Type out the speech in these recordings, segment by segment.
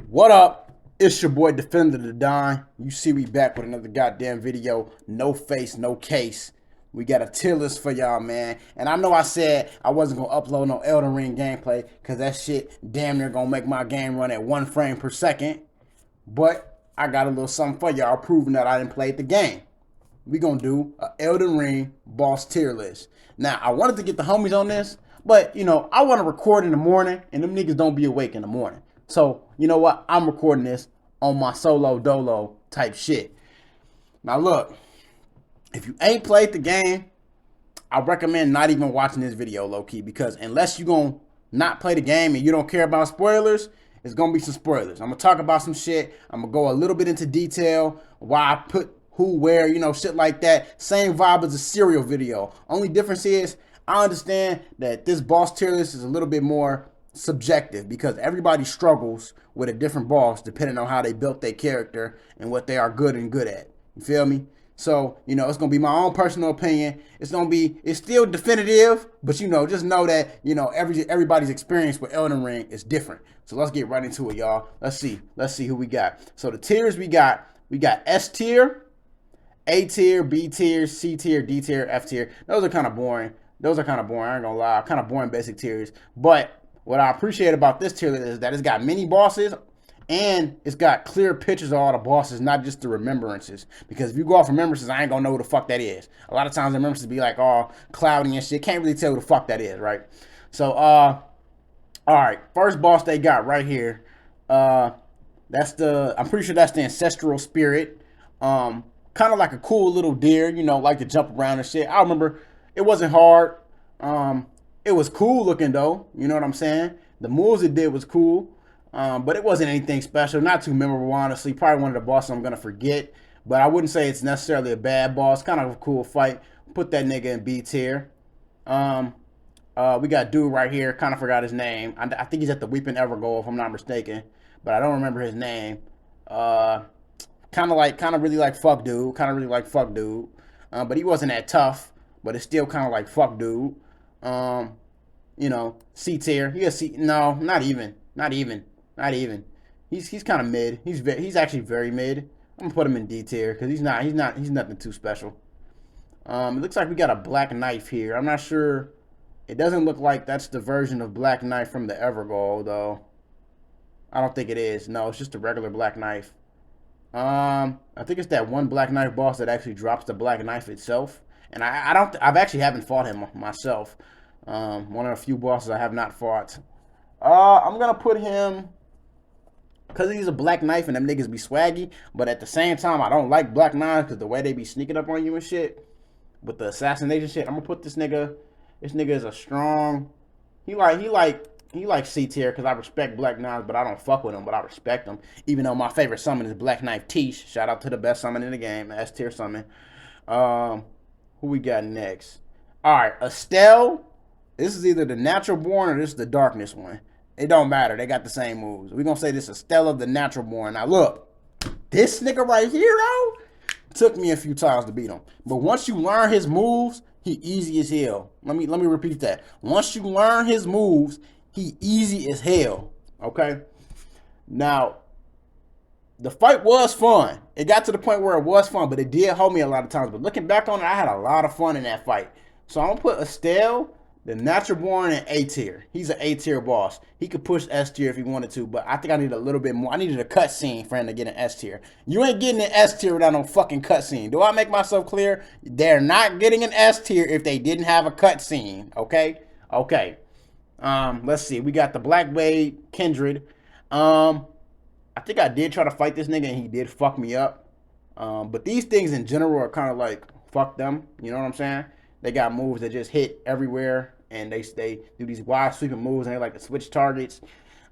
What up? It's your boy Defender Radahn. You see me back with another goddamn video. No face, no case. We got a tier list for y'all, man. And I know I said I wasn't gonna upload no Elden Ring gameplay because that shit damn near gonna make my game run at 1 frame per second. But I got a little something for y'all proving that I didn't play the game. We gonna do a Elden Ring boss tier list. Now I wanted to get the homies on this, but I want to record in the morning, and them niggas don't be awake in the morning. So you know what? I'm recording this on my solo dolo type shit. Now look, if you ain't played the game, I recommend not even watching this video low key because unless you gonna not play the game and you don't care about spoilers, it's gonna be some spoilers. I'm gonna talk about some shit. I'm gonna go a little bit into detail why I put who, where, shit like that. Same vibe as a serial video. Only difference is I understand that this boss tier list is a little bit more subjective because everybody struggles with a different boss depending on how they built their character and what they are good and good at. You feel me? So, it's gonna be my own personal opinion. It's still definitive, but just know that, everybody's experience with Elden Ring is different. So let's get right into it, y'all. Let's see who we got. So the tiers we got S tier, A tier, B tier, C tier, D tier, F tier. Those are kind of boring. I ain't gonna lie. Kind of boring basic tiers. But what I appreciate about this tier list is that it's got mini bosses and it's got clear pictures of all the bosses, not just the remembrances. Because if you go off remembrances, I ain't gonna know who the fuck that is. A lot of times the remembrances be like all cloudy and shit. Can't really tell who the fuck that is, right? So, all right. First boss they got right here. I'm pretty sure that's the ancestral spirit. Kind of like a cool little deer, like to jump around and shit. I remember it wasn't hard. It was cool looking though. You know what I'm saying? The moves it did was cool. But it wasn't anything special. Not too memorable, honestly. Probably one of the bosses I'm going to forget. But I wouldn't say it's necessarily a bad boss. Kind of a cool fight. Put that nigga in B tier. We got dude right here. Kind of forgot his name. I think he's at the Weeping Evergold, if I'm not mistaken. But I don't remember his name. Kind of really like fuck dude. But he wasn't that tough. But it's still kind of like fuck dude. C tier. He a C. No, not even. He's kind of mid. He's actually very mid. I'm gonna put him in D tier because he's nothing too special. It looks like we got a black knife here. I'm not sure. It doesn't look like that's the version of black knife from the Evergold though. I don't think it is. No, it's just a regular black knife. I think it's that one black knife boss that actually drops the black knife itself. And I've actually haven't fought him myself. One of the few bosses I have not fought. I'm gonna put him because he's a black knife and them niggas be swaggy. But at the same time, I don't like black knives because the way they be sneaking up on you and shit with the assassination shit. I'm gonna put this nigga. This nigga is a strong. He like C tier because I respect black knives, but I don't fuck with him. But I respect him, even though my favorite summon is Black Knife Tish. Shout out to the best summon in the game, S tier summon. Who we got next? All right, Estelle. This is either the natural born or this is the darkness one. It don't matter. They got the same moves. We're going to say this is Estelle the natural born. Now, look. This nigga right here, though, took me a few times to beat him. But once you learn his moves, he easy as hell. Let me repeat that. Once you learn his moves, he easy as hell. Okay? Now, the fight was fun. It got to the point where it was fun, but it did hold me a lot of times. But looking back on it, I had a lot of fun in that fight. So I'm going to put Estelle, the natural born, in A tier. He's an A tier boss. He could push S tier if he wanted to, but I think I need a little bit more. I needed a cutscene for him to get an S tier. You ain't getting an S tier without no fucking cutscene. Do I make myself clear? They're not getting an S tier if they didn't have a cutscene. Okay? Okay. Let's see. We got the Black Blade Kindred. I think I did try to fight this nigga and he did fuck me up. But these things in general are kind of like fuck them. You know what I'm saying? They got moves that just hit everywhere, and they do these wide sweeping moves, and they like to switch targets.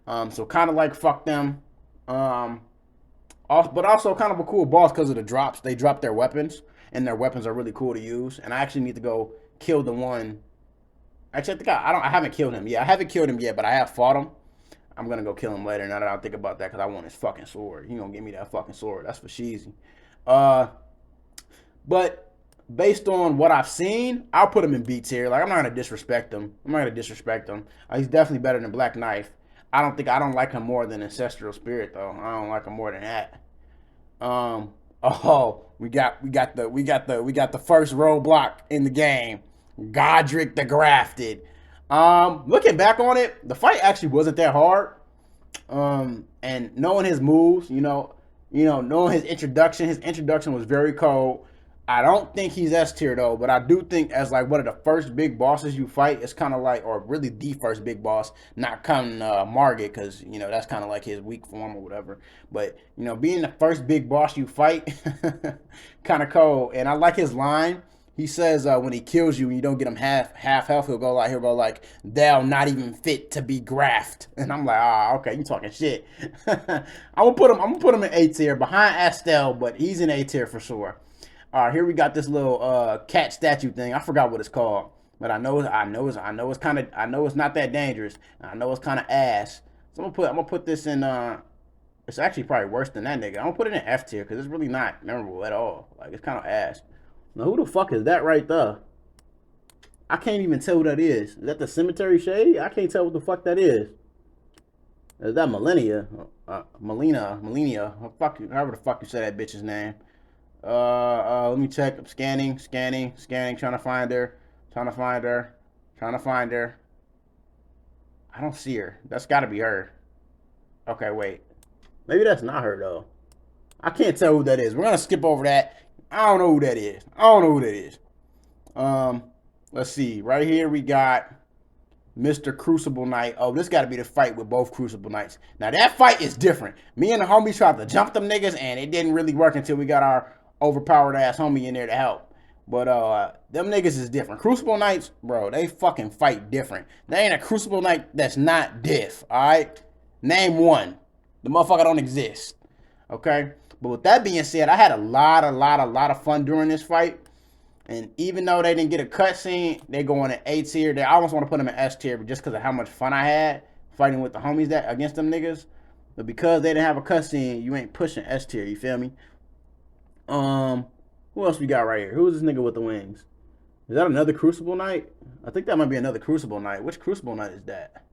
So kind of like fuck them. But also kind of a cool boss because of the drops. They drop their weapons, and their weapons are really cool to use. And I actually need to go kill the one. Actually, I think I haven't killed him yet. I haven't killed him yet, but I have fought him. I'm gonna go kill him later. Now that I think about that, because I want his fucking sword. He gonna give me that fucking sword. That's for sheezy. But based on what I've seen, I'll put him in B tier. Like, I'm not gonna disrespect him. He's definitely better than Black Knife. I don't like him more than Ancestral Spirit though. I don't like him more than that. Oh, we got the first roadblock in the game. Godric the Grafted. Looking back on it, the fight actually wasn't that hard. And knowing his moves, knowing his introduction was very cold. I don't think he's S tier though, but I do think as like one of the first big bosses you fight, it's kind of like, or really the first big boss, not counting Margit, because that's kind of like his weak form or whatever. But being the first big boss you fight, kind of cold. And I like his line. He says when he kills you and you don't get him half health, he'll go like, "Thou not even fit to be graft." And I'm like, okay, you talking shit. I'm gonna put him in A tier behind Astel, but he's in A tier for sure. All right, here we got this little cat statue thing. I forgot what it's called, but I know it's not that dangerous. I know it's kind of ass. So I'm gonna put this in. It's actually probably worse than that nigga. I'm gonna put it in F tier because it's really not memorable at all. Like, it's kind of ass. Now, who the fuck is that right there? I can't even tell who that is. Is that the Cemetery Shade? I can't tell what the fuck that is. Is that Melina? Fuck you, however the fuck you say that bitch's name. Let me check. I'm scanning, trying to find her. I don't see her. That's gotta be her. Okay, wait. Maybe that's not her though. I can't tell who that is. We're gonna skip over that. I don't know who that is. Let's see. Right here we got Mr. Crucible Knight. Oh, this got to be the fight with both Crucible Knights. Now that fight is different. Me and the homies tried to jump them niggas, and it didn't really work until we got our overpowered ass homie in there to help. But them niggas is different. Crucible Knights, bro, they fucking fight different. There ain't a Crucible Knight that's not diff. All right, name one. The motherfucker don't exist. Okay. But with that being said, I had a lot of fun during this fight. And even though they didn't get a cutscene, they go in an A tier. I almost want to put them in S tier, but just because of how much fun I had fighting with the homies that against them niggas. But because they didn't have a cutscene, you ain't pushing S tier. You feel me? Who else we got right here? Who is this nigga with the wings? Is that another Crucible Knight? I think that might be another Crucible Knight. Which Crucible Knight is that?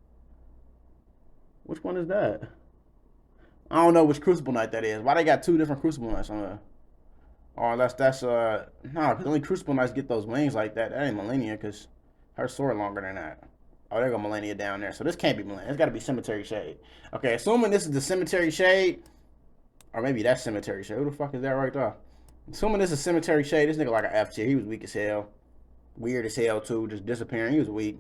Which one is that? I don't know which Crucible Knight that is. Why they got two different Crucible Knights on there? Oh, that's no, because only Crucible Knights get those wings like that. That ain't Millennia, because her sword longer than that. Oh, there go Millennia down there. So this can't be Millennia. It's got to be Cemetery Shade. Okay, assuming this is the Cemetery Shade, or maybe that's Cemetery Shade. Who the fuck is that right there? Assuming this is Cemetery Shade, this nigga like an F tier. He was weak as hell. Weird as hell, too. Just disappearing. He was weak.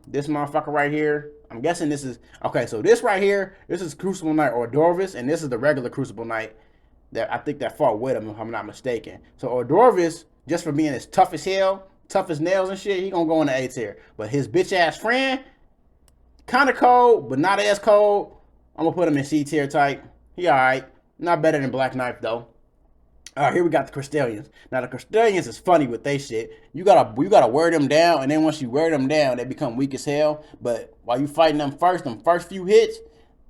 This motherfucker right here, I'm guessing this is, okay, so this right here, this is Crucible Knight Ordorvis, and this is the regular Crucible Knight that I think that fought with him, if I'm not mistaken. So Ordorvis, just for being as tough as hell, tough as nails and shit, he gonna go in the A tier. But his bitch ass friend, kind of cold, but not as cold. I'm gonna put him in C tier type. He alright. Not better than Black Knife though. Here we got the Crystallians. Now the Crystallians is funny with they shit. You gotta wear them down, and then once you wear them down, they become weak as hell. But while you fighting them first few hits,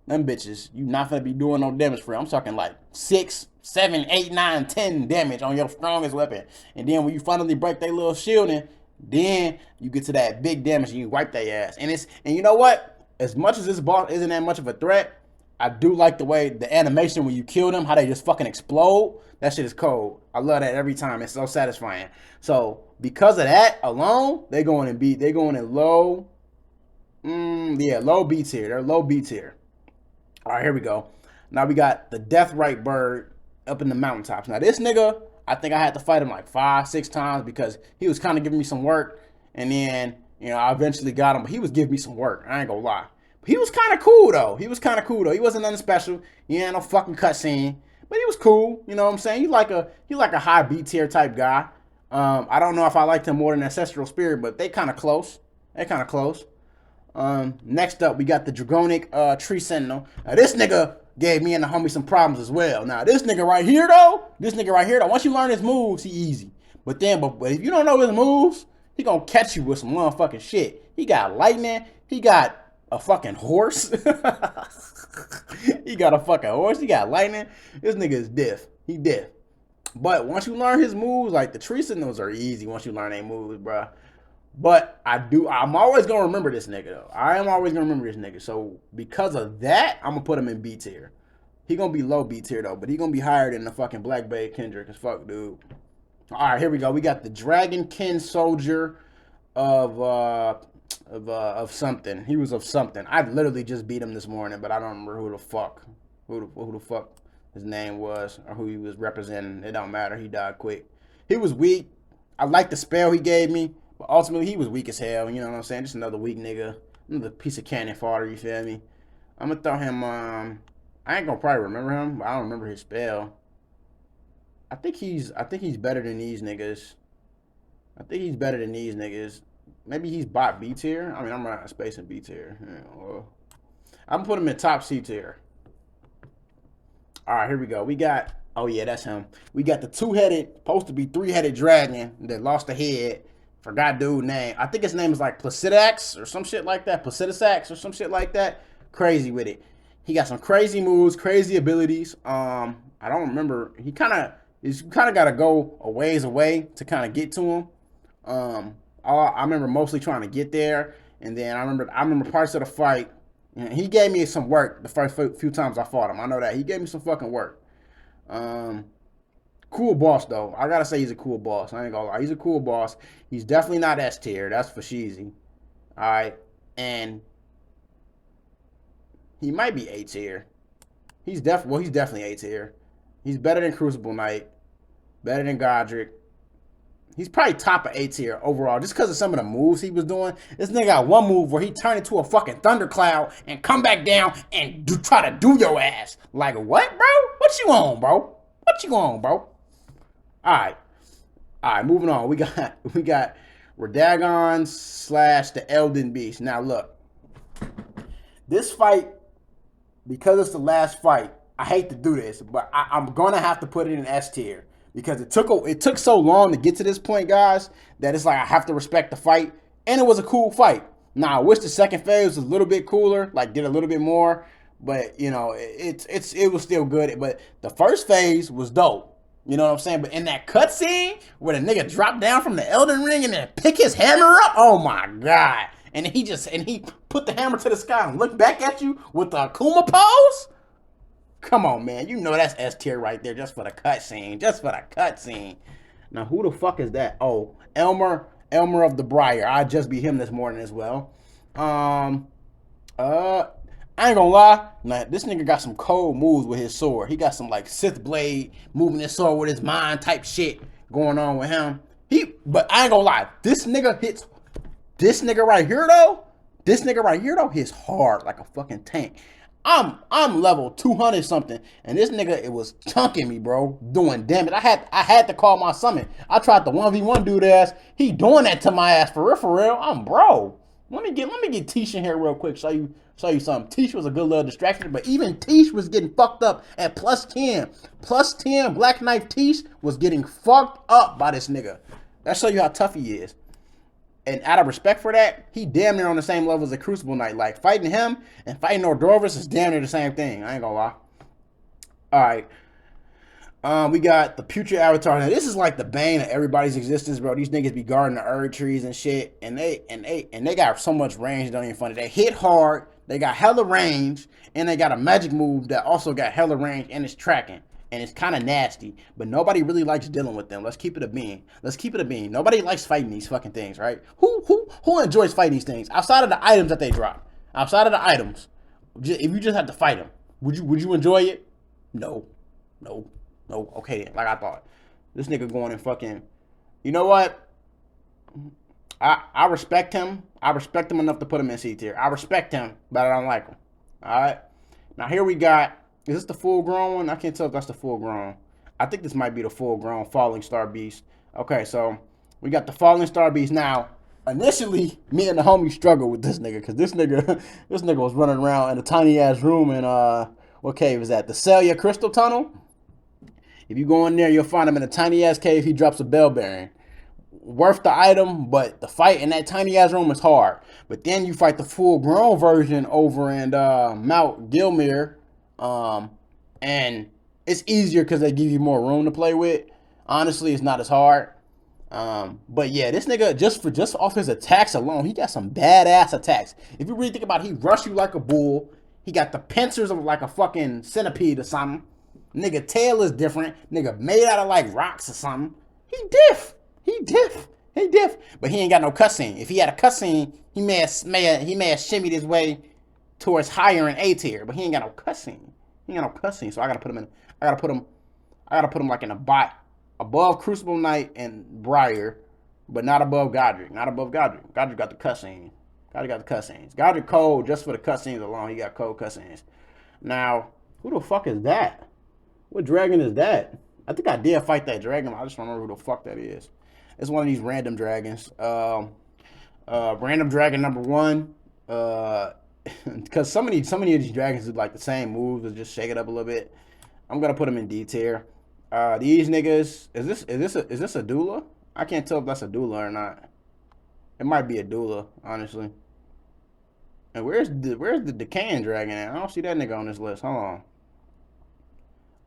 them bitches, you not gonna be doing no damage for them. I'm talking like 6, 7, 8, 9, 10 damage on your strongest weapon. And then when you finally break their little shielding, then you get to that big damage and you wipe their ass. And you know what? As much as this boss isn't that much of a threat, I do like the way the animation when you kill them, how they just fucking explode. That shit is cold. I love that every time. It's so satisfying. So because of that alone, they going in low. Low B tier. They're low B tier. All right, here we go. Now we got the Deathrite bird up in the mountaintops. Now this nigga, I think I had to fight him like 5, 6 times because he was kind of giving me some work, and then I eventually got him. But he was giving me some work. I ain't gonna lie. But he was kind of cool though. He wasn't nothing special. He ain't no fucking cutscene. But he was cool, you know what I'm saying? He like a high B tier type guy. I don't know if I liked him more than Ancestral Spirit, but they kind of close. Next up, we got the Dragonic Tree Sentinel. Now this nigga gave me and the homie some problems as well. Now this nigga right here though, once you learn his moves, he easy. But if you don't know his moves, he gonna catch you with some motherfucking shit. He got lightning. He got a fucking horse. He got a fucking horse. He got lightning. This nigga is diff. He But once you learn his moves, like the tree signals are easy once you learn their moves, bro. But I'm always gonna remember this nigga though. I am always gonna remember this nigga. So because of that, I'm gonna put him in B tier. He gonna be low B tier though, but he gonna be higher than the fucking Black Bay Kendrick. Cause fuck, dude. All right, here we go. We got the Dragonkin Soldier of something. He was of something. I literally just beat him this morning, but I don't remember who the fuck his name was or who he was representing. It don't matter. He died quick. He was weak. I liked the spell he gave me, but ultimately he was weak as hell. You know what I'm saying? Just another weak nigga, another piece of cannon fodder. You feel me? I'm gonna throw him. I ain't gonna probably remember him, but I don't remember his spell. I think he's better than these niggas. I think he's better than these niggas. Maybe he's bot B tier. I mean, I'm running space in B tier. Yeah, well, I'm gonna put him in top C tier. All right, here we go. We got, oh yeah, that's him. We got the two-headed, supposed to be three-headed dragon that lost a head. Forgot dude's name. I think his name is like Placidax or some shit like that. Placidax or some shit like that. Crazy with it. He got some crazy moves, crazy abilities. I don't remember. You kind of got to go a ways away to kind of get to him. I remember mostly trying to get there, and then I remember parts of the fight. And he gave me some work the first few times I fought him. I know that he gave me some fucking work. Cool boss though. I gotta say he's a cool boss. I ain't gonna lie, he's a cool boss. He's definitely not S tier. That's for sheezy. All right, and he might be A tier. He's definitely A tier. He's better than Crucible Knight, better than Godric. He's probably top of A tier overall, just because of some of the moves he was doing. This nigga got one move where he turned into a fucking thundercloud and come back down and try to do your ass. Like, what, bro? What you on, bro? What you on, bro? All right, moving on. We got Radahn / the Elden Beast. Now look, this fight, because it's the last fight, I hate to do this, but I'm gonna have to put it in S tier. Because it took so long to get to this point, guys, that it's like I have to respect the fight. And it was a cool fight. Now, I wish the second phase was a little bit cooler, like did a little bit more. But, you know, it was still good. But the first phase was dope. You know what I'm saying? But in that cutscene where the nigga dropped down from the Elden Ring and then pick his hammer up, oh my God. And he put the hammer to the sky and looked back at you with the Akuma pose? Come on, man. You know that's S tier right there just for the cutscene. Just for the cutscene. Now, who the fuck is that? Oh, Elmer of the Briar. I just beat him this morning as well. I ain't gonna lie. Now, this nigga got some cold moves with his sword. He got some like Sith blade moving his sword with his mind type shit going on with him. But I ain't gonna lie. This nigga right here though hits hard like a fucking tank. I'm level 200 something, and this nigga, it was chunking me, bro, doing damage. I had to call my summon. I tried to 1v1 dude ass. He doing that to my ass for real. I'm bro. Let me get Tish in here real quick. Show you something. Tish was a good little distraction, but even Tish was getting fucked up at +10. +10 Black Knife Tish was getting fucked up by this nigga. That show you how tough he is. And out of respect for that, he damn near on the same level as a Crucible Knight. Like, fighting him and fighting Ordorvus is damn near the same thing. I ain't gonna lie. Alright. We got the Putrid Avatar. Now, this is like the bane of everybody's existence, bro. These niggas be guarding the Erd trees and shit. And they got so much range, don't even funny. They hit hard, they got hella range, and they got a magic move that also got hella range and it's tracking. And it's kind of nasty, but nobody really likes dealing with them. Let's keep it a bean. Nobody likes fighting these fucking things, right? Who enjoys fighting these things outside of the items that they drop? Outside of the items, if you just have to fight them, would you enjoy it? No. Okay then, like I thought. This nigga going and fucking. You know what? I respect him. I respect him enough to put him in C tier. I respect him, but I don't like him. All right. Now here we got. Is this the full-grown one? I can't tell if that's the full-grown. I think this might be the full-grown Falling Star Beast. Okay, so we got the Falling Star Beast. Now, initially, me and the homie struggled with this nigga because this nigga was running around in a tiny-ass room in, what cave is that? The Celia Crystal Tunnel? If you go in there, you'll find him in a tiny-ass cave. He drops a bell bearing. Worth the item, but the fight in that tiny-ass room is hard. But then you fight the full-grown version over in Mount Gilmere. And it's easier because they give you more room to play with. Honestly, it's not as hard. But yeah, this nigga just off his attacks alone, he got some badass attacks. If you really think about it, he rush you like a bull. He got the pincers of like a fucking centipede or something. Nigga tail is different. Nigga made out of like rocks or something. He diff. He diff. He diff. But he ain't got no cutscene. If he had a cutscene, he may have shimmied his way towards higher in A tier. But he ain't got no cutscene. He ain't got no cutscene. So I gotta put him in. I gotta put him like in a bot above Crucible Knight and Briar, but not above Godric. Not above Godric. Godric got the cutscenes. Godric got the cutscenes. Godric cold just for the cutscenes alone. He got cold cutscenes. Now, who the fuck is that? What dragon is that? I think I did fight that dragon. I just don't remember who the fuck that is. It's one of these random dragons. Random dragon number 1. Because so many of these dragons do like the same moves, just shake it up a little bit. I'm gonna put them in D tier. These niggas, is this a doula? I can't tell if that's a doula or not. It might be a doula, honestly. And where's the decaying dragon at? I don't see that nigga on this list. Hold on.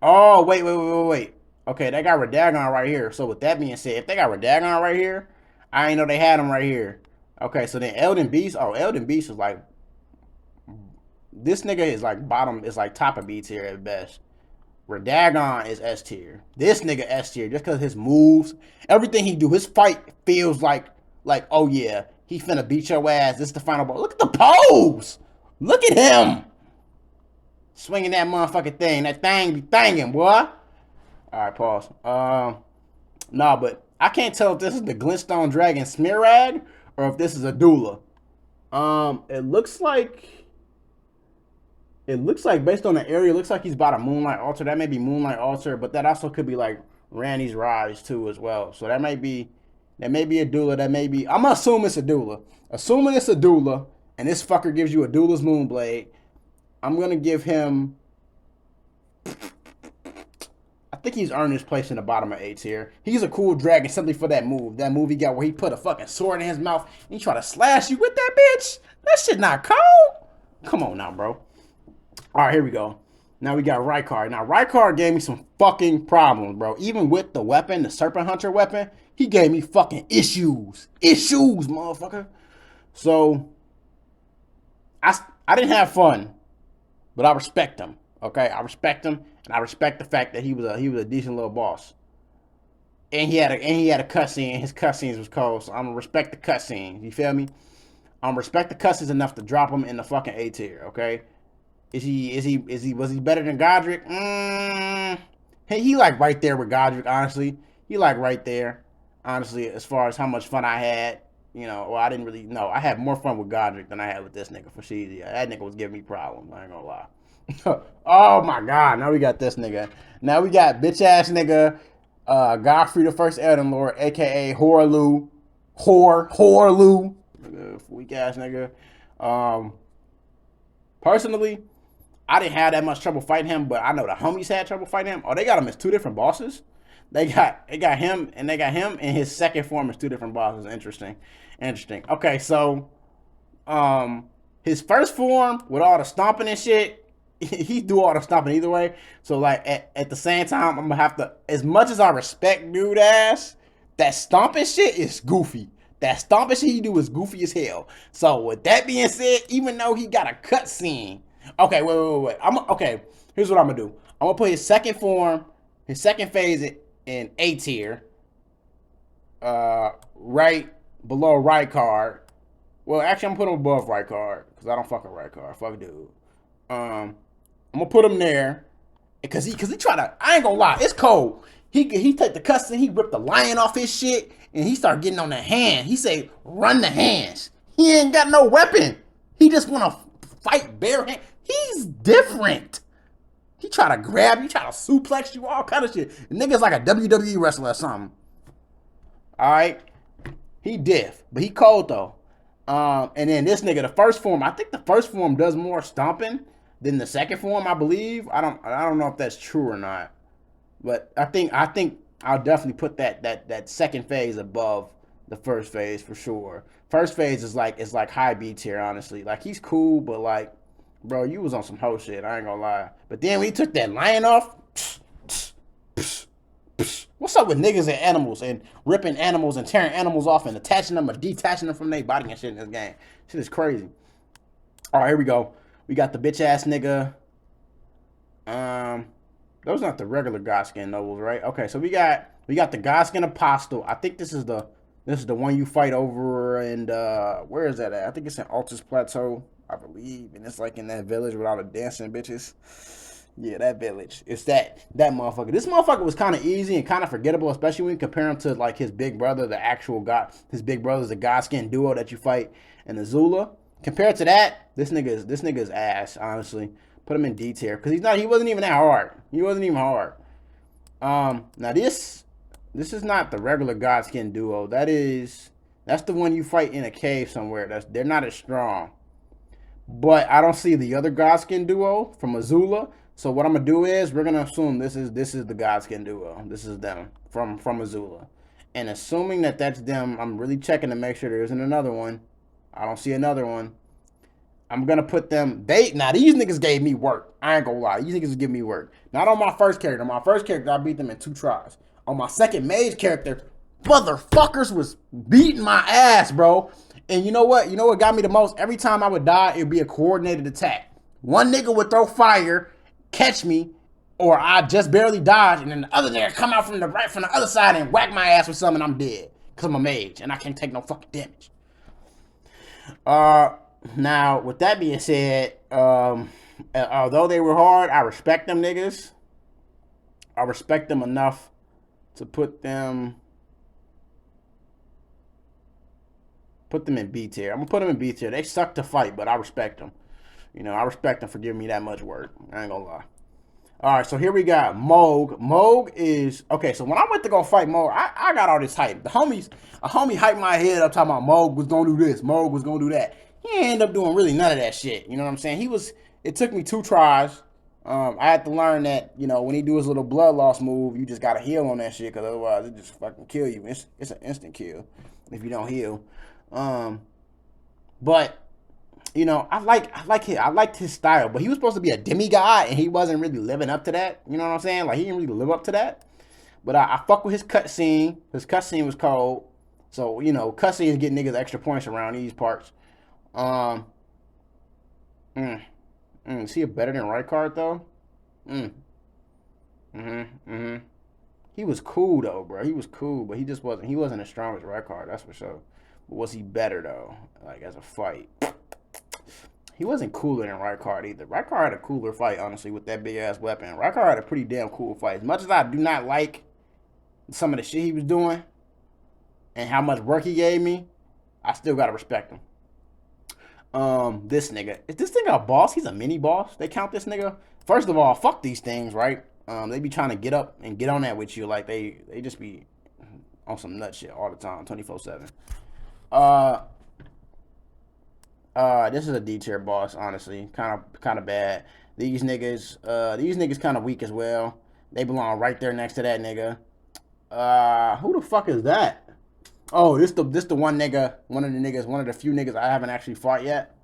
Oh, wait. Okay, they got Radahn right here. So with that being said, if they got Radahn right here, I ain't know they had him right here. Okay, so then Elden Beast. Oh, Elden Beast is like, this nigga is like bottom, is like top of B tier at best. Radahn is S tier. This nigga S tier just because his moves, everything he do, his fight feels like oh yeah, he finna beat your ass. This is the final ball. Look at the pose. Look at him swinging that motherfucking thing. That thing be thangin', boy. All right, pause. Nah, but I can't tell if this is the Glintstone Dragon Smearrag or if this is a doula. It looks like based on the area, it looks like he's about a Moonlight Altar. That may be Moonlight Altar, but that also could be like Randy's Rise too as well. So that may be a doula. That may be. I'm gonna assume it's a doula. Assuming it's a doula, and this fucker gives you a doula's Moonblade, I'm gonna give him. I think he's earned his place in the bottom of A tier. He's a cool dragon simply for that move. That move he got where he put a fucking sword in his mouth and he try to slash you with that bitch. That shit not cold. Come on now, bro. All right, here we go. Now we got Rykard. Now, Rykard gave me some fucking problems, bro. Even with the weapon, the Serpent Hunter weapon, he gave me fucking issues. Issues, motherfucker. So, I didn't have fun, but I respect him. Okay? I respect him, and I respect the fact that he was a decent little boss. And he had a cutscene, and his cutscenes was cold, so I'm gonna respect the cutscenes. You feel me? I'm gonna respect the cutscenes enough to drop him in the fucking A tier, okay? Was he better than Godric? Hey, he like right there with Godric, honestly. He like right there, honestly, as far as how much fun I had. You know, well, I didn't really know. I had more fun with Godric than I had with this nigga for Sheezy. That nigga was giving me problems, I ain't gonna lie. Oh my god, now we got this nigga. Now we got bitch ass nigga, Godfrey the First Elden Lord, aka Horlu. Weak ass nigga. Personally, I didn't have that much trouble fighting him, but I know the homies had trouble fighting him. Oh, they got him as 2 different bosses. They got him and his second form as 2 different bosses. Interesting. Okay, so his first form with all the stomping and shit, he do all the stomping either way. So like at the same time, I'm gonna have to, as much as I respect dude ass, that stomping shit is goofy. That stomping shit he do is goofy as hell. So with that being said, even though he got a cutscene, okay, wait. Okay, here's what I'm gonna do. I'm gonna put his second form, his second phase in A tier, right below Rykard. Well, actually, I'm gonna put him above Rykard because I don't fuck with Rykard. Fuck dude. I'm gonna put him there because he try to. I ain't gonna lie, it's cold. He take the cussing, he ripped the lion off his shit, and he start getting on the hand. He say, run the hands. He ain't got no weapon. He just wanna fight bare hand. He's different. He try to grab you, try to suplex you, all kind of shit. The nigga's like a WWE wrestler or something. Alright. He diff, but he cold though. And then this nigga, the first form, I think the first form does more stomping than the second form, I believe. I don't know if that's true or not. But I think I'll definitely put that second phase above the first phase for sure. First phase is like high B tier, honestly. Like he's cool, but like, bro, you was on some hoe shit. I ain't gonna lie. But then when he took that lion off, what What's up with niggas and animals and ripping animals and tearing animals off and attaching them or detaching them from their body and shit in this game? Shit is crazy. All right, here we go. We got the bitch ass nigga. Those not the regular Godskin nobles, right? Okay, so we got the Godskin Apostle. I think this is the one you fight over, and where is that at? I think it's in Altus Plateau, I believe, and it's like in that village with all the dancing bitches. Yeah, that village. It's that motherfucker. This motherfucker was kind of easy and kind of forgettable, especially when you compare him to like his big brother, the actual god. His big brother's the Godskin duo that you fight in Azula. Compared to that, this nigga's ass, honestly. Put him in D tier because he wasn't even that hard. He wasn't even hard. Now this is not the regular Godskin duo. That's the one you fight in a cave somewhere. They're not as strong. But I don't see the other Godskin duo from Azula. So what I'm gonna do is we're gonna assume this is the Godskin duo. This is them from Azula. And assuming that that's them, I'm really checking to make sure there isn't another one. I don't see another one. I'm going to put them... Now, these niggas gave me work. I ain't going to lie. These niggas give me work. Not on my first character. On my first character, I beat them in 2 tries. On my second mage character, motherfuckers was beating my ass, bro. And you know what? You know what got me the most? Every time I would die, it would be a coordinated attack. One nigga would throw fire, catch me, or I just barely dodge, and then the other nigga come out from the other side and whack my ass with something, and I'm dead. Because I'm a mage, and I can't take no fucking damage. Now, with that being said, although they were hard, I respect them niggas. I respect them enough to put them in B tier. I'm going to put them in B tier. They suck to fight, but I respect them. You know, I respect them for giving me that much work. I ain't going to lie. All right, so here we got Moog. Moog is... Okay, so when I went to go fight Moog, I got all this hype. A homie hyped my head up talking about Moog was going to do this. Moog was going to do that. He ain't end up doing really none of that shit. You know what I'm saying? It took me 2 tries. I had to learn that, you know, when he do his little blood loss move, you just got to heal on that shit, because otherwise it just fucking kill you. It's an instant kill if you don't heal. But, you know, I liked his style, but he was supposed to be a demigod, and he wasn't really living up to that. You know what I'm saying? Like, he didn't really live up to that. But I fuck with his cutscene. His cutscene was cold. So, you know, cutscenes get niggas extra points around these parts. Is he a better than Rykard though? He was cool though, bro. He was cool, but he wasn't as strong as Rykard, that's for sure. But was he better though? Like as a fight? He wasn't cooler than Rykard either. Rykard had a cooler fight, honestly, with that big ass weapon. Rykard had a pretty damn cool fight. As much as I do not like some of the shit he was doing and how much work he gave me, I still gotta respect him. This nigga. Is this nigga a boss? He's a mini boss. They count this nigga? First of all, fuck these things, right? They be trying to get up and get on that with you. Like, they just be on some nut shit all the time, 24/7. This is a D tier boss, honestly. Kind of bad. These niggas kind of weak as well. They belong right there next to that nigga. Who the fuck is that? Oh, this the one nigga, one of the few niggas I haven't actually fought yet.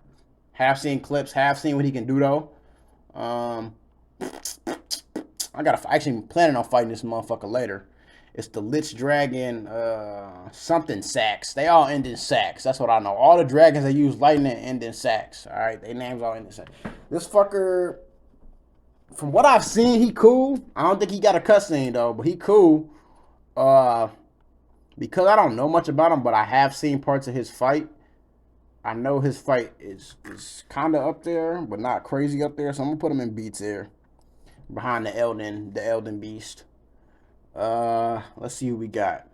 Have seen clips, have seen what he can do though. Actually planning on fighting this motherfucker later. It's the Lich Dragon, something sacks. They all end in sacks. That's what I know. All the dragons that use lightning end in sacks. All right, their names all end in sacks. This fucker, from what I've seen, he cool. I don't think he got a cutscene though, but he cool. Because I don't know much about him, but I have seen parts of his fight. I know his fight is kind of up there, but not crazy up there. So I'm gonna put him in B tier, behind the Elden beast. Let's see who we got.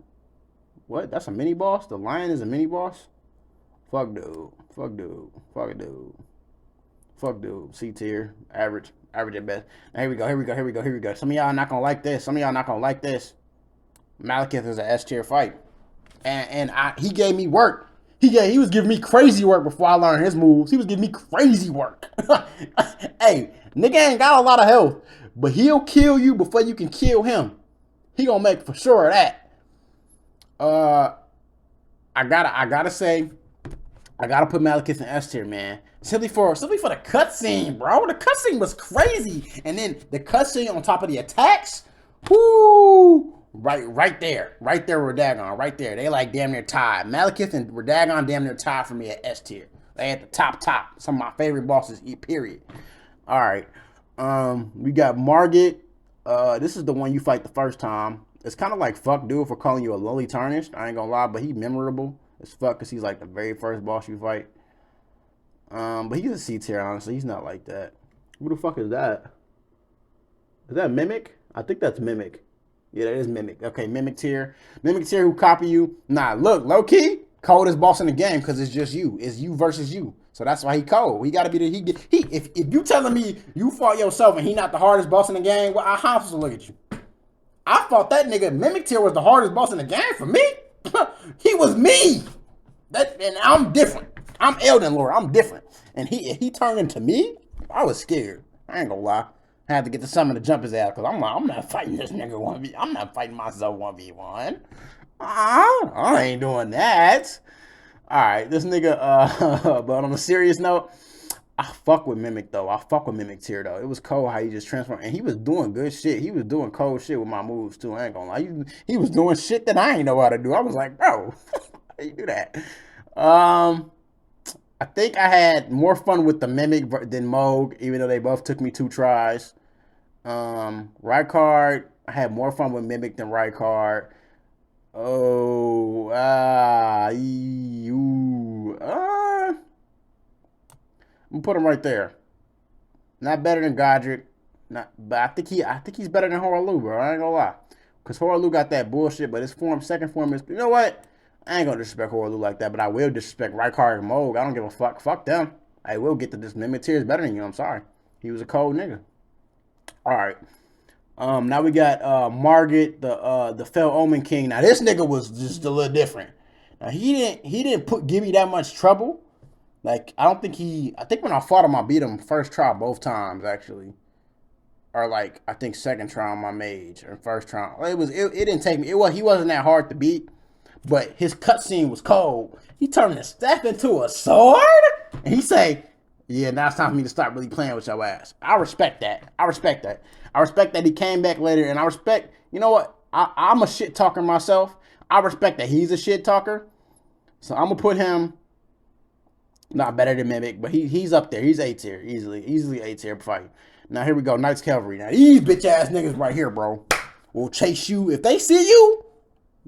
What? That's a mini boss? The lion is a mini boss? Fuck dude. Fuck dude. Fuck dude. Fuck dude. C tier. Average at best. Now, here we go. Some of y'all not gonna like this. Malekith is an S tier fight. And he gave me work. He was giving me crazy work before I learned his moves. He was giving me crazy work. Hey, nigga ain't got a lot of health, but he'll kill you before you can kill him. He gonna make for sure of that. I gotta say, I gotta put Malekith in S tier, man. Simply for the cutscene, bro. The cutscene was crazy, and then the cutscene on top of the attacks. Whoo! Right there. Right there with Radahn. Right there. They like damn near tied. Malekith and Radahn damn near tied for me at S tier. They at the top. Some of my favorite bosses, period. Alright. We got Margit. This is the one you fight the first time. It's kind of like fuck dude for calling you a lowly tarnished. I ain't gonna lie, but he's memorable as fuck because he's like the very first boss you fight. But he's a C tier, honestly. He's not like that. Who the fuck is that? Is that Mimic? I think that's Mimic. Yeah, that is Mimic. Okay, Mimic tier. Mimic tier who copy you. Nah, look, low key, coldest boss in the game because it's just you. It's you versus you. So that's why he cold. He gotta be the if you telling me you fought yourself and he not the hardest boss in the game, well, how am I supposed to look at you? I thought that nigga Mimic tier was the hardest boss in the game for me. He was me. And I'm different. I'm Elden Lord. I'm different. And he turned into me. I was scared. I ain't gonna lie. I had to get to summon to jump his ass because I'm like, I'm not fighting this nigga 1v. I'm not fighting myself 1v1. I ain't doing that. Alright, this nigga, but on a serious note, I fuck with Mimic though. I fuck with Mimic tier though. It was cold how he just transformed. And he was doing good shit. He was doing cold shit with my moves too. I ain't gonna lie. He was doing shit that I ain't know how to do. I was like, bro, how you do that? I think I had more fun with the Mimic than Moog, even though they both took me 2 tries. Rykard, I had more fun with Mimic than Rykard. I'm gonna put him right there. Not better than Godric. But I think he's better than Horaloo, bro. I ain't gonna lie. Cause Horaloo got that bullshit, but his second form is, you know what? I ain't gonna disrespect Horaloo like that, but I will disrespect Rykard and Moog. I don't give a fuck. Fuck them. I will get to this Mimic tier is better than you. I'm sorry. He was a cold nigga. All right. Now we got Margit, the Fell Omen King. Now this nigga was just a little different. Now he didn't give me that much trouble. Like I think when I fought him, I beat him first try both times actually, or like I think second try on my mage or first try. It didn't take me. He wasn't that hard to beat, but his cutscene was cold. He turned his staff into a sword, and he say, "Yeah, now it's time for me to start really playing with your ass." I respect that. I respect that he came back later, and I respect, you know what? I'm a shit talker myself. I respect that he's a shit talker. So I'm going to put him, not better than Mimic, but he's up there. He's A tier, easily A tier fight. Now here we go, Knights Cavalry. Now these bitch ass niggas right here, bro, will chase you. If they see you,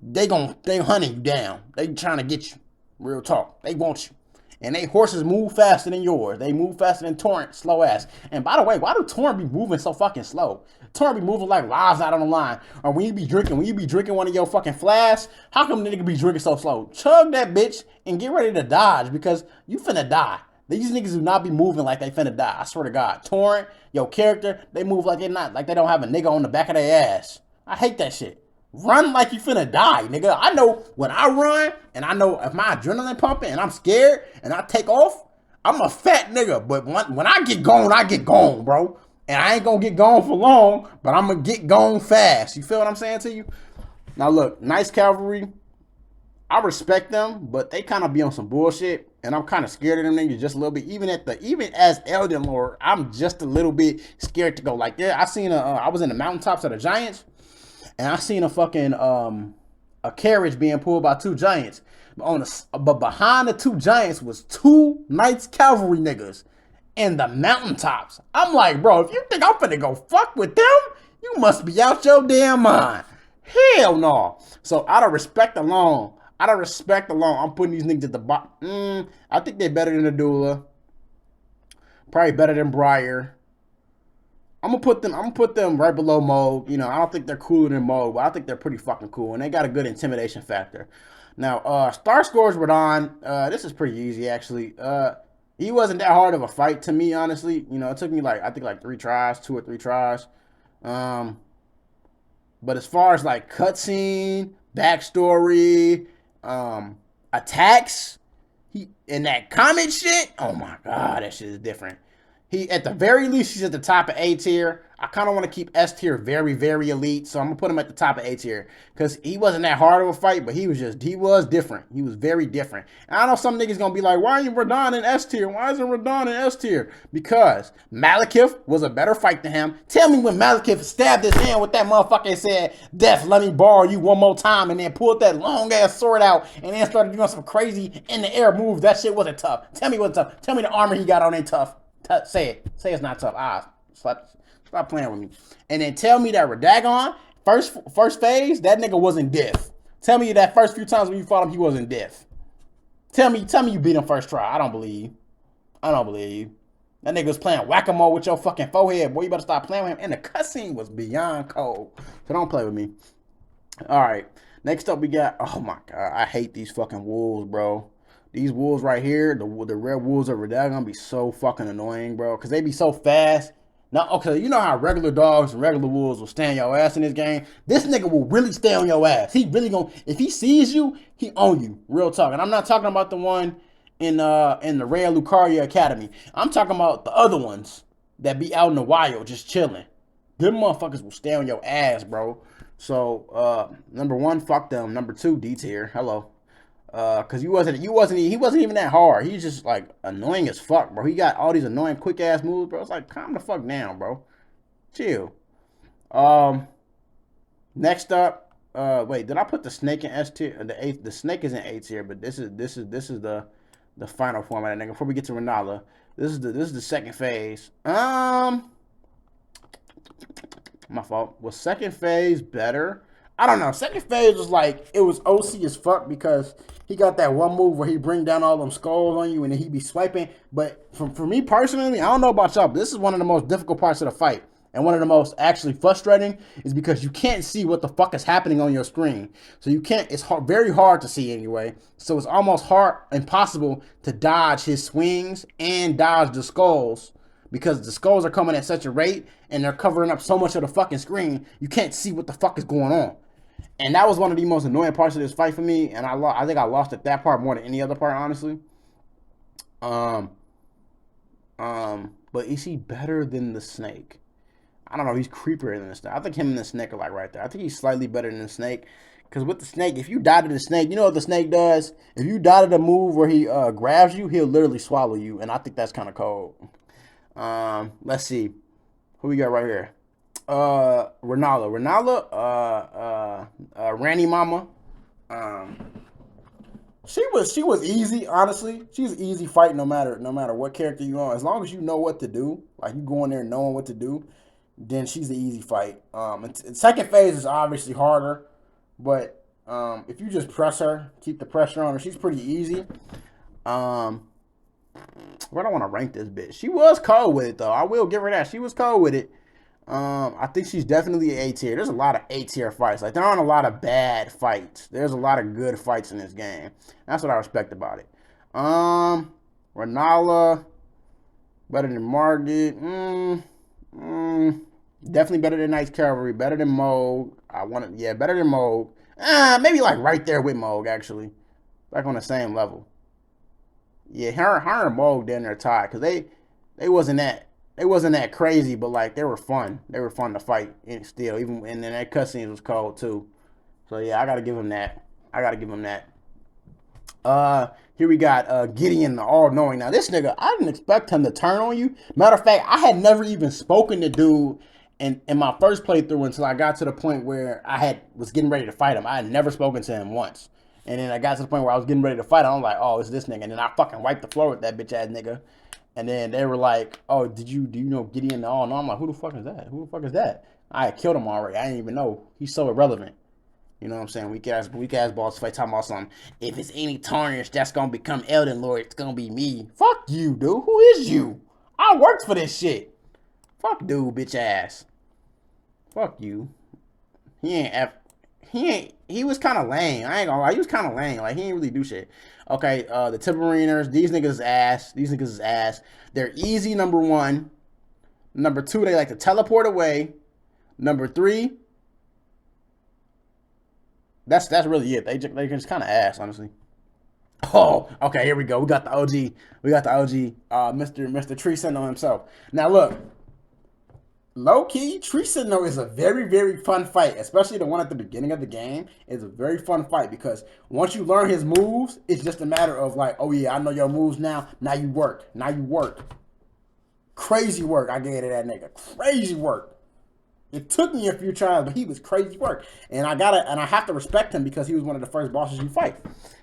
they hunting you down. They trying to get you. Real talk. They want you. And they horses move faster than yours. They move faster than Torrent, slow ass. And by the way, why do Torrent be moving so fucking slow? Torrent be moving like lives out on the line. Or when you be drinking one of your fucking flasks, how come the nigga be drinking so slow? Chug that bitch and get ready to dodge because you finna die. These niggas do not be moving like they finna die. I swear to God. Torrent, your character, they move like they don't have a nigga on the back of their ass. I hate that shit. Run like you finna die, nigga. I know when I run, and I know if my adrenaline pumping, and I'm scared, and I take off, I'm a fat nigga. But when I get gone, bro. And I ain't gonna get gone for long, but I'm gonna get gone fast. You feel what I'm saying to you? Now look, Knights Cavalry, I respect them, but they kind of be on some bullshit, and I'm kind of scared of them niggas just a little bit. Even as Elden Lord, I'm just a little bit scared to go. Like, yeah, I was in the mountaintops of the Giants. And I seen a fucking a carriage being pulled by 2 giants. But behind the 2 giants was 2 Knights Cavalry niggas in the mountaintops. I'm like, bro, if you think I'm finna go fuck with them, you must be out your damn mind. Hell no. So out of respect alone, I'm putting these niggas at the bottom. I think they're better than Adula. Probably better than Briar. I'm gonna put them right below Moog. You know, I don't think they're cooler than Moog, but I think they're pretty fucking cool, and they got a good intimidation factor. Now, Star Scores Radahn, this is pretty easy actually. He wasn't that hard of a fight to me, honestly. You know, it took me I think 3 tries, 2 or 3 tries. But as far as like cutscene, backstory, attacks, and that comment shit, oh my god, that shit is different. He, at the very least, he's at the top of A tier. I kind of want to keep S tier very, very elite, so I'm gonna put him at the top of A tier because he wasn't that hard of a fight, but he was different. He was very different. And I know some niggas gonna be like, "Why ain't Radahn in S tier? Why isn't Radahn in S tier?" Because Malekith was a better fight than him. Tell me when Malekith stabbed his hand with that motherfucker and said, "Death, let me borrow you one more time," and then pulled that long ass sword out and then started doing some crazy in the air moves. That shit wasn't tough. Tell me what's tough. Tell me the armor he got on ain't tough. Say it. Say it's not tough. Stop playing with me. And then tell me that Radahn, first phase, that nigga wasn't diff. Tell me that first few times when you fought him, he wasn't diff. Tell me you beat him first try. I don't believe. That nigga was playing whack-a-mole with your fucking forehead. Boy, you better stop playing with him. And the cutscene was beyond cold. So don't play with me. All right. Next up, we got, oh my God, I hate these fucking wolves, bro. These wolves right here, the red wolves of Radahn, gonna be so fucking annoying, bro. Because they be so fast. Now, okay, you know how regular dogs and regular wolves will stay on your ass in this game? This nigga will really stay on your ass. He really gonna, if he sees you, he own you. Real talk. And I'm not talking about the one in the Rare Lucaria Academy. I'm talking about the other ones that be out in the wild just chilling. Them motherfuckers will stay on your ass, bro. So, number one, fuck them. Number two, D tier. Hello. Cause he wasn't even that hard. He's just like annoying as fuck, bro. He got all these annoying quick ass moves, bro. It's like, calm the fuck down, bro. Chill. Next up, wait, did I put the snake in S tier? The snake is in A tier, but this is the final form of that nigga. Before we get to Renala, this is the second phase. My fault. Was second phase better? I don't know. Second phase was like, it was OC as fuck because he got that one move where he bring down all them skulls on you and then he be swiping. But for me personally, I don't know about y'all, but this is one of the most difficult parts of the fight. And one of the most actually frustrating is because you can't see what the fuck is happening on your screen. So you can't, it's very hard to see anyway. So it's almost impossible to dodge his swings and dodge the skulls. Because the skulls are coming at such a rate and they're covering up so much of the fucking screen, you can't see what the fuck is going on. And that was one of the most annoying parts of this fight for me. And I think I lost at that part more than any other part, honestly. But is he better than the snake? I don't know. He's creepier than the snake. I think him and the snake are like right there. I think he's slightly better than the snake. Because with the snake, if you die to the snake, you know what the snake does? If you die to the move where he grabs you, he'll literally swallow you. And I think that's kind of cold. Let's see. Who we got right here? Renala, Ranny Mama. She was easy, honestly. She's an easy fight no matter what character you on. As long as you know what to do, like you go in there knowing what to do, then she's the easy fight. And second phase is obviously harder, but if you just press her, keep the pressure on her, she's pretty easy. Where do I want to rank this bitch? She was cold with it though. I will give her that. She was cold with it. I think she's definitely A tier. There's a lot of A tier fights. Like there aren't a lot of bad fights. There's a lot of good fights in this game. That's what I respect about it. Renala, better than Margit. Definitely better than Knight's Cavalry. Better than Moog. Better than Moog. Maybe like right there with Moog actually. Like on the same level. Yeah, her and Moog down there tied because they wasn't that crazy, but like they were fun. They were fun to fight still, even and then that cutscene was cold too. So yeah, I gotta give him that. Here we got Gideon, the all-knowing. Now this nigga, I didn't expect him to turn on you. Matter of fact, I had never even spoken to dude in my first playthrough until I got to the point where was getting ready to fight him. I had never spoken to him once. And then I got to the point where I was getting ready to fight him. I'm like, oh, it's this nigga. And then I fucking wiped the floor with that bitch ass nigga. And then they were like, oh, do you know Gideon the all-knowing? I'm like, who the fuck is that? I had killed him already. I didn't even know. He's so irrelevant. You know what I'm saying? Weak ass boss fight talking about something. If it's any tarnish that's gonna become Elden Lord, it's gonna be me. Fuck you, dude. Who is you? I worked for this shit. Fuck dude, bitch ass. Fuck you. He was kind of lame. I ain't gonna lie. He was kind of lame. Like, he didn't really do shit. Okay, the Timbereaners. These niggas is ass. They're easy, number one. Number two, they like to teleport away. Number three, that's really it. They just kind of ass, honestly. Oh, okay, here we go. We got the OG. We got the OG, Mr. Tree Sentinel himself. Now look, low key, Tree Sentinel is a very, very fun fight, especially the one at the beginning of the game. Is a very fun fight because once you learn his moves, it's just a matter of like, oh yeah, I know your moves now. Now you work. Now you work. Crazy work I gave to that nigga. Crazy work. It took me a few tries, but he was crazy work, and I have to respect him because he was one of the first bosses you fight.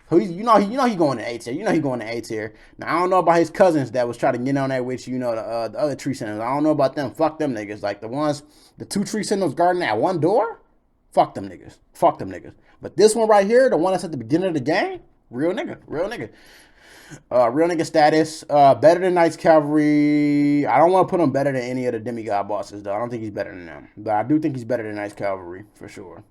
So he going to A tier. You know he going to A tier. Now I don't know about his cousins that was trying to get on that with you. The other tree sentinels. I don't know about them. Fuck them niggas. Like the two tree sentinels guarding that one door. Fuck them niggas. Fuck them niggas. But this one right here, the one that's at the beginning of the game, real nigga, real nigga. Real nigga status. Better than Knights Cavalry. I don't want to put him better than any of the demigod bosses, though. I don't think he's better than them. But I do think he's better than Knights Cavalry, for sure.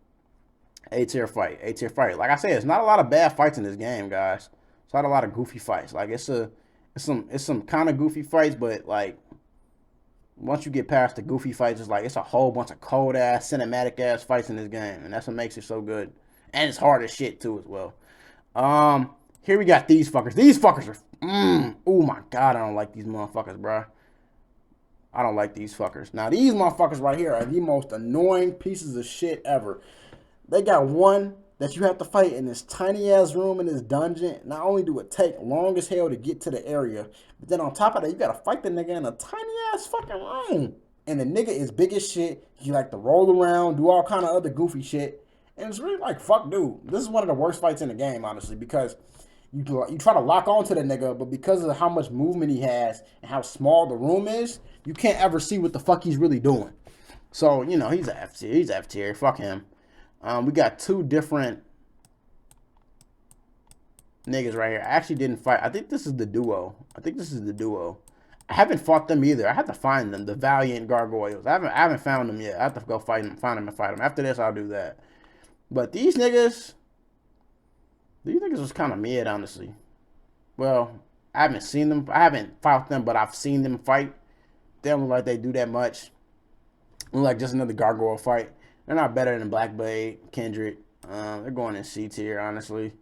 A-tier fight. A-tier fight. Like I said, it's not a lot of bad fights in this game, guys. It's not a lot of goofy fights. Like, it's some kind of goofy fights, but, like, once you get past the goofy fights, it's a whole bunch of cold-ass, cinematic-ass fights in this game. And that's what makes it so good. And it's hard as shit, too, as well. Here we got these fuckers. These fuckers are... oh, my God. I don't like these motherfuckers, bro. I don't like these fuckers. Now, these motherfuckers right here are the most annoying pieces of shit ever. They got one that you have to fight in this tiny-ass room in this dungeon. Not only do it take long as hell to get to the area, but then on top of that, you got to fight the nigga in a tiny-ass fucking room. And the nigga is big as shit. He like to roll around, do all kind of other goofy shit. And it's really like, fuck, dude. This is one of the worst fights in the game, honestly, because... You try to lock onto the nigga, but because of how much movement he has and how small the room is, you can't ever see what the fuck he's really doing. So, he's a F tier. He's F tier. Fuck him. We got two different niggas right here. I actually didn't fight. I think this is the duo. I haven't fought them either. I have to find them. The Valiant Gargoyles. I haven't found them yet. I have to go find them and fight them. After this, I'll do that. But these niggas was kind of mid, honestly. Well, I haven't seen them. I haven't fought them, but I've seen them fight. They don't look like they do that much. Look like just another gargoyle fight. They're not better than Black Blade, Kendrick. They're going in C tier, honestly.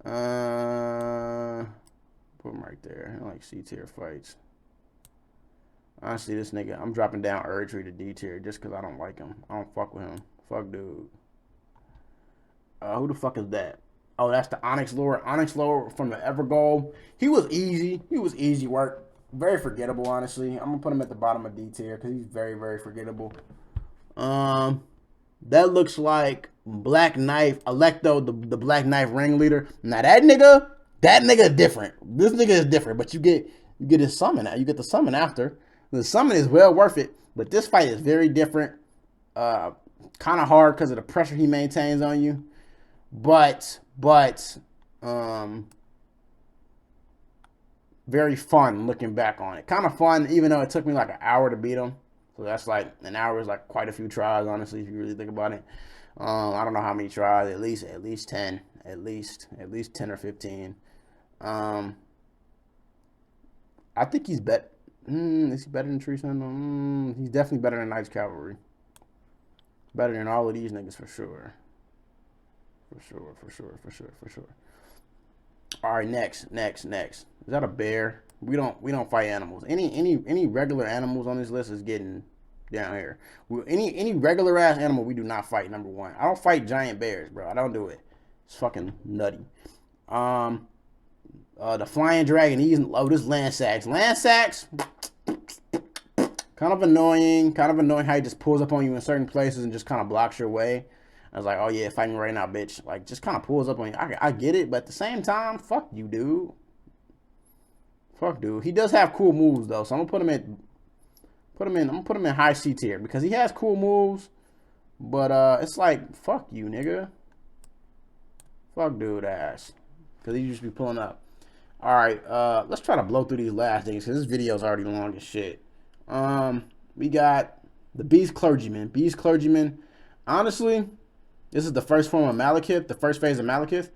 Put them right there. I like C tier fights. Honestly, this nigga, I'm dropping down Erdtree to D tier just because I don't like him. I don't fuck with him. Fuck, dude. Who the fuck is that? Oh, that's the Onyx Lord. Onyx Lord from the Evergold. He was easy. He was easy work. Very forgettable, honestly. I'm going to put him at the bottom of D tier because he's very, very forgettable. That looks like Black Knife. Electo, the Black Knife ringleader. Now, that nigga is different. This nigga is different, but you get his summon. You get the summon after. The summon is well worth it, but this fight is very different. Kind of hard because of the pressure he maintains on you. But very fun looking back on it. Kind of fun, even though it took me like an hour to beat him. So that's like an hour is like quite a few tries, honestly, if you really think about it. I don't know how many tries. At least 10. At least 10 or 15. I think he's better. Is he better than Tree Sentinel? He's definitely better than Knights Cavalry. Better than all of these niggas for sure. For sure. All right, next. Is that a bear? We don't fight animals. Any regular animals on this list is getting down here. Any regular ass animal we do not fight. Number one, I don't fight giant bears, bro. I don't do it. It's fucking nutty. The flying dragon. This Lansax. Lansax, kind of annoying. How he just pulls up on you in certain places and just kind of blocks your way. I was like, oh yeah, fight me right now, bitch. Like, just kind of pulls up on you. I get it, but at the same time, fuck you, dude. Fuck, dude. He does have cool moves though, so I'm gonna put him in high C tier because he has cool moves. But it's like, fuck you, nigga. Fuck dude ass, because he just be pulling up. All right, let's try to blow through these last things because this video's already long as shit. We got the Beast Clergyman. Beast Clergyman. Honestly, this is the first form of Malekith, the first phase of Malekith.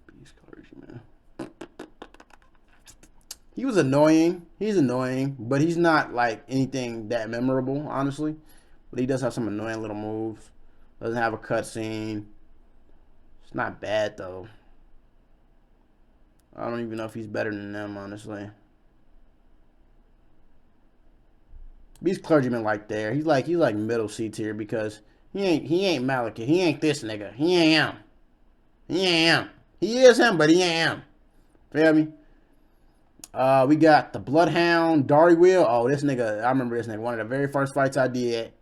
Beast Clergyman. He was annoying. He's annoying, but he's not like anything that memorable, honestly. But he does have some annoying little moves. Doesn't have a cutscene. It's not bad though. I don't even know if he's better than them, honestly. Beast clergyman like there. He's like middle C tier because he ain't Malekith. He ain't this nigga. He ain't him. He ain't him. He is him, but he ain't him. Feel me? We got the Bloodhound, Dari Wheel. Oh, this nigga, I remember this nigga. One of the very first fights I did.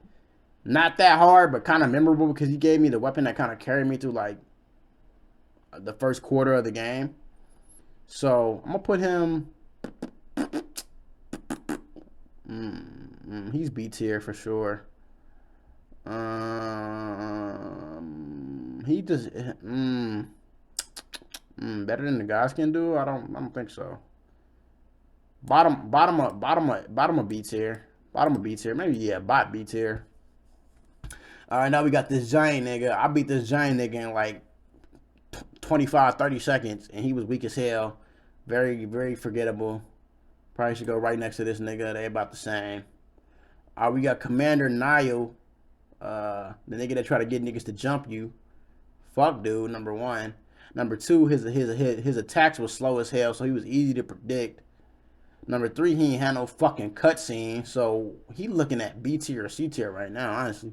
Not that hard, but kind of memorable because he gave me the weapon that kind of carried me through like the first quarter of the game. So I'm gonna put him. He's B tier for sure. He just better than the guys can do. I don't think so. Bottom of B tier. Bottom of B tier. Maybe yeah, bot B tier. All right, now we got this giant nigga. I beat this giant nigga in like 25, 30 seconds, and he was weak as hell. Very, very forgettable. Probably should go right next to this nigga. They about the same. We got Commander Niall, the nigga that try to get niggas to jump you. Fuck, dude. Number one. Number two, his attacks was slow as hell, so he was easy to predict. Number three, he ain't had no fucking cutscene, so he looking at B tier or C tier right now, honestly.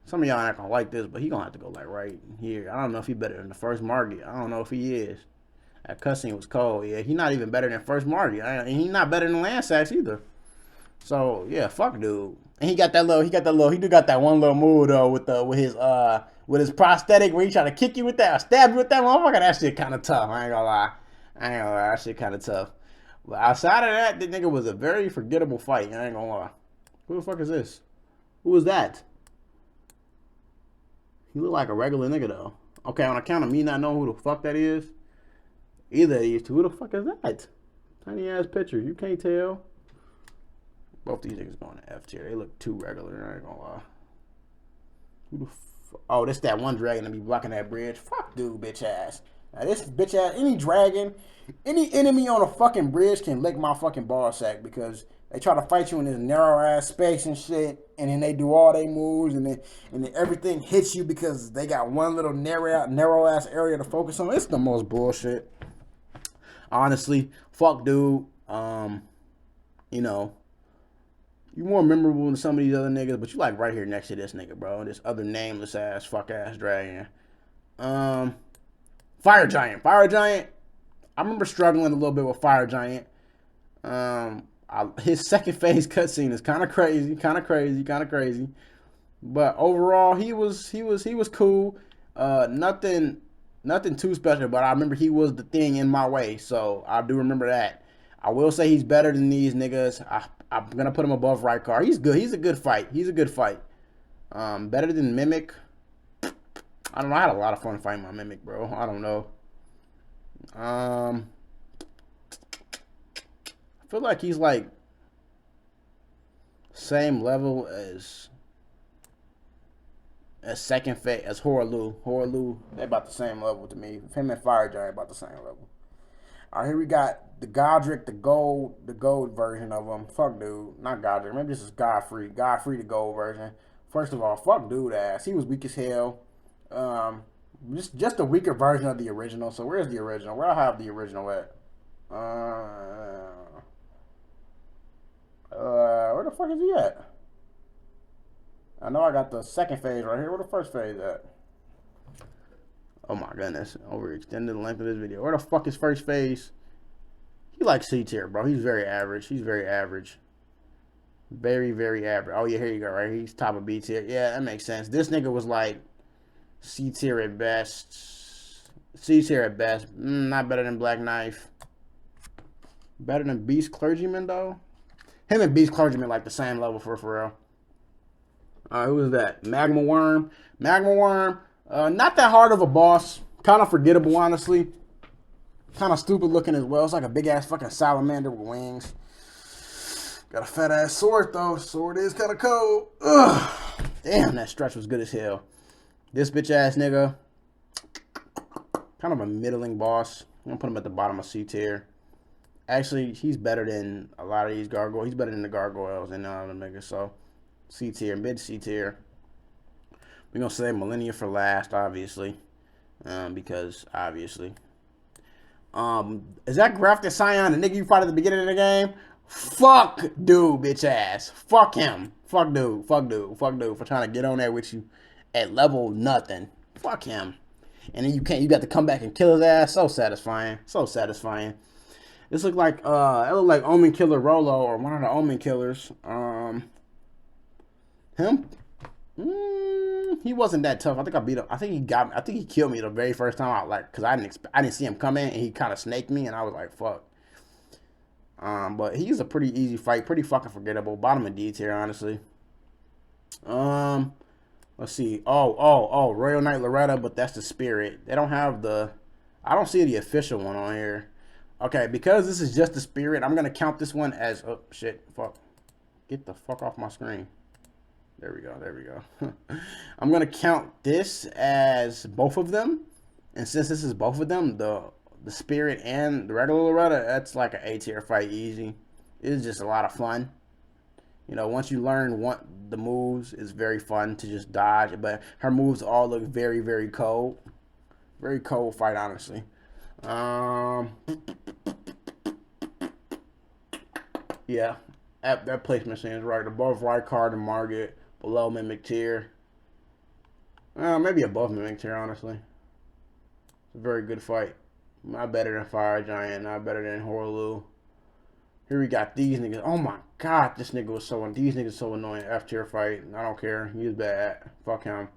Some of y'all not gonna like this, but he gonna have to go like right here. I don't know if he better than the first Margit. I don't know if he is. That cutscene was cold. Yeah, he not even better than first Margit. And he not better than Lansax either. So yeah, fuck dude. And he do got that one little move though with his prosthetic where he try to kick you with that or stab you with that motherfucker. That shit kinda tough. I ain't gonna lie. That shit kinda tough. But outside of that, the nigga was a very forgettable fight. I ain't gonna lie. Who the fuck is this? Who is that? He look like a regular nigga though. Okay, on account of me not knowing who the fuck that is, either of these two, who the fuck is that? Tiny ass picture, you can't tell. Both these niggas going to F tier. They look too regular, I ain't gonna lie. Who the oh, this that one dragon that be blocking that bridge. Fuck dude, bitch ass. Now this bitch ass, any dragon, any enemy on a fucking bridge can lick my fucking ball sack because they try to fight you in this narrow ass space and shit, and then they do all they moves, and then everything hits you because they got one little narrow ass area to focus on. It's the most bullshit. Honestly, fuck dude. You know, you more memorable than some of these other niggas, but you like right here next to this nigga, bro. This other nameless ass fuck ass dragon. Fire Giant. I remember struggling a little bit with Fire Giant. His second phase cutscene is kind of crazy. But overall, he was cool. Nothing too special. But I remember he was the thing in my way, so I do remember that. I will say he's better than these niggas. I'm gonna put him above Rykar. He's good. He's a good fight. Better than Mimic. I don't know. I had a lot of fun fighting my Mimic, bro. I don't know. I feel like he's like same level as second phase as Horaloo. They're about the same level to me. Him and Fire Giant about the same level. All right, here we got the Godric, the gold version of him. Fuck dude, not Godric. Maybe this is Godfrey, the gold version. First of all, fuck dude ass. He was weak as hell. Just a weaker version of the original. So where's the original? Where I have the original at? Where the fuck is he at? I know I got the second phase right here. Where the first phase at? Oh my goodness. Overextended the length of this video. Where the fuck is first phase? He like C tier, bro. He's very average. Very, very average. Oh yeah, here you go, right? He's top of B tier. Yeah, that makes sense. This nigga was like C tier at best. Not better than Black Knife. Better than Beast Clergyman though. Him and Beast Clergyman like the same level for real. Who is that? Magma Worm. Not that hard of a boss. Kind of forgettable, honestly. Kind of stupid looking as well. It's like a big ass fucking salamander with wings. Got a fat ass sword though. Sword is kind of cold. Ugh. Damn, that stretch was good as hell. This bitch ass nigga. Kind of a middling boss. I'm gonna put him at the bottom of C tier. Actually, he's better than a lot of these gargoyles. He's better than the gargoyles and all them niggas. So, C tier, mid C tier. We're gonna save Millennia for last, obviously, because obviously. Is that Grafted Scion, the nigga you fought at the beginning of the game? Fuck dude, bitch ass. Fuck him. Fuck dude. Fuck dude. Fuck dude for trying to get on there with you at level nothing. Fuck him. And then you got to come back and kill his ass. So satisfying. So satisfying. This looked like it looked like Omen Killer Rolo or one of the Omen killers. Him. He wasn't that tough. I think I beat him. I think he killed me the very first time out, like, cause I didn't see him coming, and he kind of snaked me, and I was like, fuck. But he's a pretty easy fight, pretty fucking forgettable. Bottom of D tier, honestly. Let's see. Oh, Royal Knight Loretta, but that's the spirit. They don't have I don't see the official one on here. Okay, because this is just the spirit, I'm gonna count this one as, oh shit, fuck. Get the fuck off my screen. There we go. I'm going to count this as both of them. And since this is both of them, the spirit and the regular Loretta, that's like an A tier fight easy. It's just a lot of fun. You know, once you learn the moves, it's very fun to just dodge. But her moves all look very, very cold. Very cold fight, honestly. Yeah, that placement seems right. Above Rykard and Margit. Below Mimic tier. Maybe above Mimic tier, honestly. It's a very good fight. Not better than Fire Giant. Not better than Horlu. Here we got these niggas. Oh my god, this nigga was these niggas so annoying. F tier fight. I don't care. He's bad. Fuck him.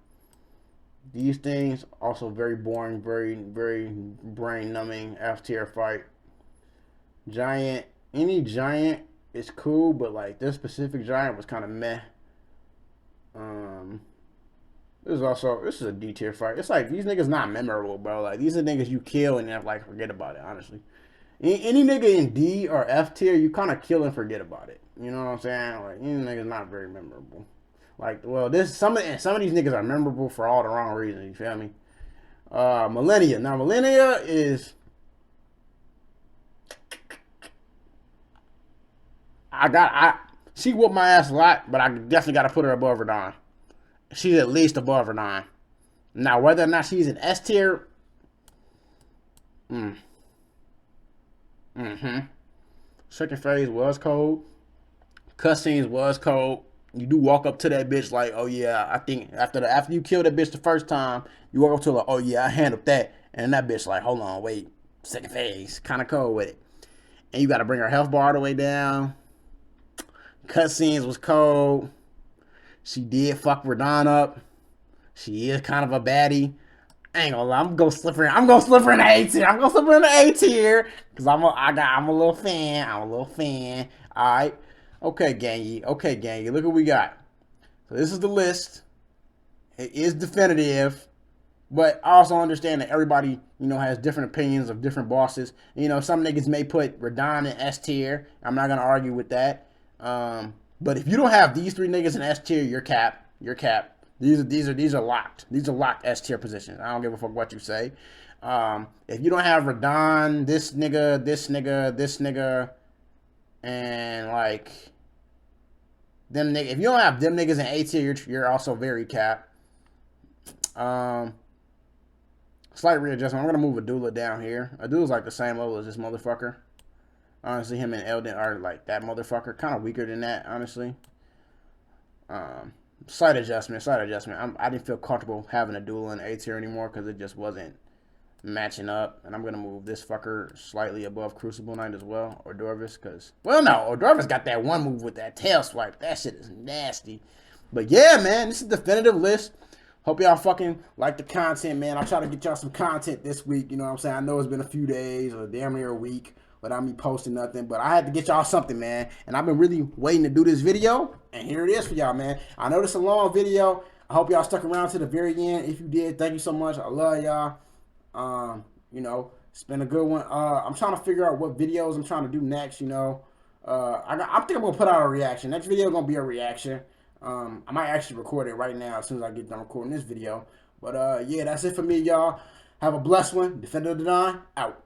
These things, also very boring. Very, very brain numbing. F tier fight. Giant. Any giant is cool, but like this specific giant was kind of meh. This is a D tier fight. It's like these niggas not memorable, bro. Like these are niggas you kill and then like forget about it. Honestly, any nigga in D or F tier, you kind of kill and forget about it. You know what I'm saying? Like these niggas not very memorable. Like, well, some of these niggas are memorable for all the wrong reasons. You feel me? Millennia. Now Millennia is. She whooped my ass a lot, but I definitely got to put her above Radahn. She's at least above Radahn. Now, whether or not she's an S tier, second phase was cold. Cutscenes was cold. You do walk up to that bitch like, oh yeah, I think after you kill that bitch the first time, you walk up to her like, oh yeah, I handled that, and that bitch like, hold on, wait, second phase, kind of cold with it, and you got to bring her health bar all the way down. Cutscenes was cold. She did fuck Radahn up. She is kind of a baddie. I ain't gonna lie, I'm gonna slip her in the A tier. I'm gonna slip her in the A tier. Cause I'm a little fan. Alright. Okay, gangy. Look what we got. So this is the list. It is definitive. But I also understand that everybody, you know, has different opinions of different bosses. You know, some niggas may put Radahn in S tier. I'm not gonna argue with that. But if you don't have these three niggas in S tier, you're capped. These are locked. These are locked S tier positions. I don't give a fuck what you say. If you don't have Radahn, this nigga, and like them niggas, if you don't have them niggas in A tier, you're also very capped. Slight readjustment. I'm gonna move Adula down here. Adula's like the same level as this motherfucker. Honestly, him and Elden are like that motherfucker. Kind of weaker than that, honestly. Slight adjustment. I didn't feel comfortable having a duel in A tier anymore because it just wasn't matching up. And I'm going to move this fucker slightly above Crucible Knight as well. Or Dorvis, because... Well, no. Or Dorvis got that one move with that tail swipe. That shit is nasty. But yeah, man. This is the definitive list. Hope y'all fucking like the content, man. I'll try to get y'all some content this week. You know what I'm saying? I know it's been a few days or damn near a week without me posting nothing, but I had to get y'all something, man. And I've been really waiting to do this video, and here it is for y'all, man. I know this is a long video. I hope y'all stuck around to the very end. If you did, thank you so much. I love y'all. You know, it's been a good one. I'm trying to figure out what videos I'm trying to do next, you know. I think I'm going to put out a reaction. Next video is going to be a reaction. I might actually record it right now as soon as I get done recording this video. But, yeah, that's it for me, y'all. Have a blessed one. Defender Radahn, out.